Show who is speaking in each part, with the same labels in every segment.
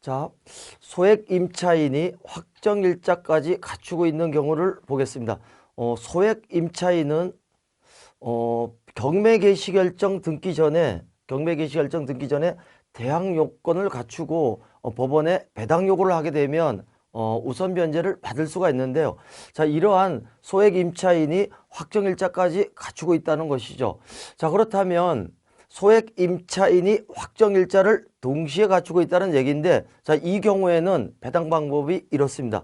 Speaker 1: 자, 소액 임차인이 확정일자까지 갖추고 있는 경우를 보겠습니다. 소액 임차인은 경매 개시 결정 등기 전에 대항 요건을 갖추고 법원에 배당 요구를 하게 되면 우선 변제를 받을 수가 있는데요. 자, 이러한 소액 임차인이 확정일자까지 갖추고 있다는 것이죠. 자, 그렇다면 소액 임차인이 확정일자를 동시에 갖추고 있다는 얘기인데, 자, 이 경우에는 배당 방법이 이렇습니다.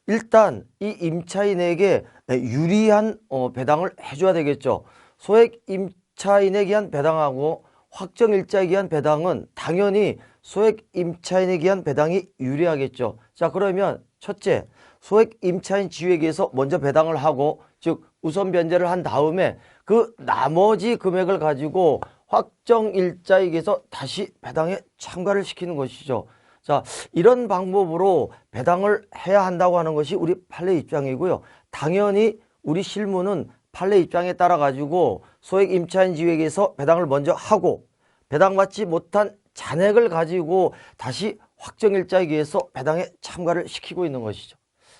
Speaker 1: 일단 이 임차인에게 유리한 배당을 해줘야 되겠죠. 소액 임차인에 기한 배당하고 확정일자에 기한 배당은 당연히 소액 임차인에 기한 배당이 유리하겠죠. 자, 그러면 첫째, 소액 임차인 지위에게서 먼저 배당을 하고, 즉 우선 변제를 한 다음에 그 나머지 금액을 가지고 확정일자에게서 다시 배당에 참가를 시키는 것이죠. 자, 이런 방법으로 배당을 해야 한다고 하는 것이 우리 판례 입장이고요. 당연히 우리 실무는 판례 입장에 따라 가지고 소액 임차인 지위에게서 배당을 먼저 하고 배당받지 못한 잔액을 가지고 다시 확정일자에게서 배당에 참가를 시키고 있는 것이죠.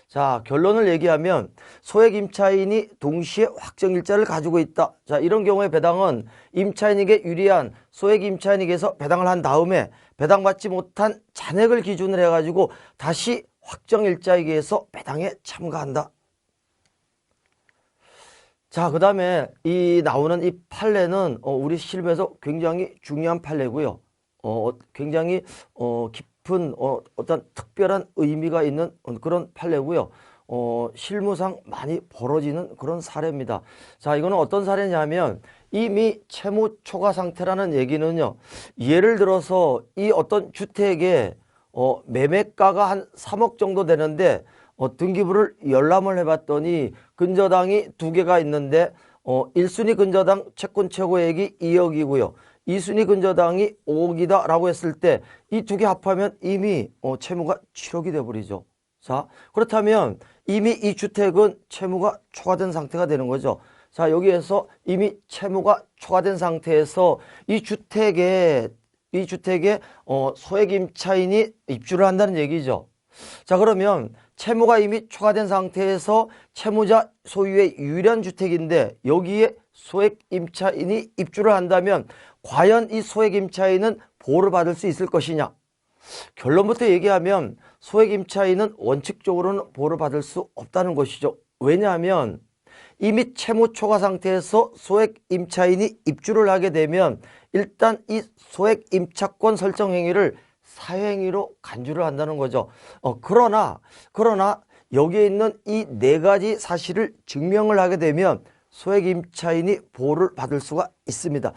Speaker 1: 자, 결론을 얘기하면 소액 임차인이 동시에 확정일자를 가지고 있다. 자, 이런 경우에 배당은 임차인에게 유리한 소액 임차인에게서 배당을 한 다음에 배당받지 못한 잔액을 기준으로 해가지고 다시 확정일자에게서 배당에 참가한다. 자, 그 다음에 나오는 이 판례는 우리 실무에서 굉장히 중요한 판례고요. 굉장히 깊은 어떤 특별한 의미가 있는 그런 판례고요. 실무상 많이 벌어지는 그런 사례입니다. 자, 이거는 어떤 사례냐면 이미 채무 초과 상태라는 얘기는요. 예를 들어서 이 어떤 주택에 매매가가 한 3억 정도 되는데 등기부를 열람을 해봤더니 근저당이 2개가 있는데 1순위 근저당 채권 최고액이 2억이고요. 2순위 근저당이 5억이다 라고 했을 때 이 두 개 합하면 이미 채무가 7억이 돼버리죠. 자, 그렇다면 이미 이 주택은 채무가 초과된 상태가 되는 거죠. 자, 여기에서 이미 채무가 초과된 상태에서 이 주택에 소액 임차인이 입주를 한다는 얘기죠. 자, 그러면 채무가 이미 초과된 상태에서 채무자 소유의 유일한 주택인데 여기에 소액 임차인이 입주를 한다면 과연 이 소액 임차인은 보호를 받을 수 있을 것이냐? 결론부터 얘기하면 소액 임차인은 원칙적으로는 보호를 받을 수 없다는 것이죠. 왜냐하면 이미 채무 초과 상태에서 소액 임차인이 입주를 하게 되면 일단 이 소액 임차권 설정 행위를 사행위로 간주를 한다는 거죠. 그러나 여기에 있는 이 4가지 사실을 증명을 하게 되면 소액 임차인이 보호를 받을 수가 있습니다.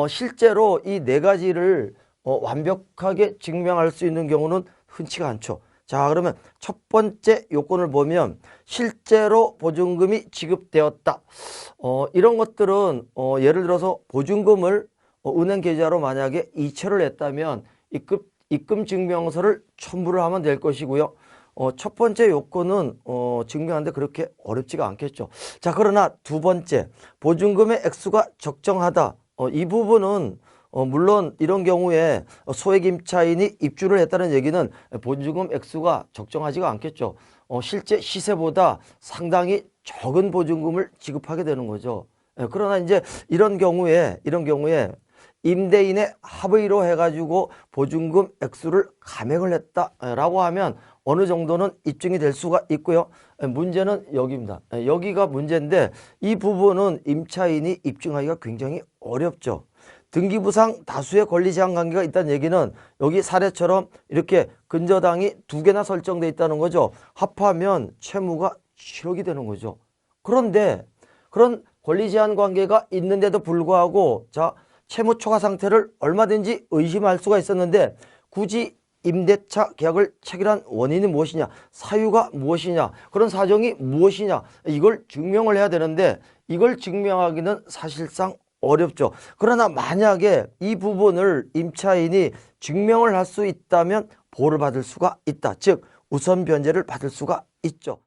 Speaker 1: 실제로 이 4가지를 완벽하게 증명할 수 있는 경우는 흔치가 않죠. 자, 그러면 첫 번째 요건을 보면 실제로 보증금이 지급되었다. 이런 것들은 예를 들어서 보증금을 은행 계좌로 만약에 이체를 했다면 입금 증명서를 첨부를 하면 될 것이고요. 첫 번째 요건은 증명하는데 그렇게 어렵지가 않겠죠. 자, 그러나 두 번째, 보증금의 액수가 적정하다. 이 부분은 물론 이런 경우에 소액 임차인이 입주를 했다는 얘기는 보증금 액수가 적정하지가 않겠죠. 실제 시세보다 상당히 적은 보증금을 지급하게 되는 거죠. 그러나 이제 이런 경우에 임대인의 합의로 해가지고 보증금 액수를 감액을 했다라고 하면 어느 정도는 입증이 될 수가 있고요. 문제는 여기입니다. 여기가 문제인데 이 부분은 임차인이 입증하기가 굉장히 어렵죠. 등기부상 다수의 권리제한 관계가 있다는 얘기는 여기 사례처럼 이렇게 근저당이 2개나 설정돼 있다는 거죠. 합하면 채무가 7억이 되는 거죠. 그런데 그런 권리제한 관계가 있는데도 불구하고 자, 채무 초과 상태를 얼마든지 의심할 수가 있었는데 굳이 임대차 계약을 체결한 원인이 무엇이냐, 사유가 무엇이냐, 그런 사정이 무엇이냐, 이걸 증명을 해야 되는데 이걸 증명하기는 사실상 어렵죠. 그러나 만약에 이 부분을 임차인이 증명을 할 수 있다면 보호를 받을 수가 있다. 즉 우선 변제를 받을 수가 있죠.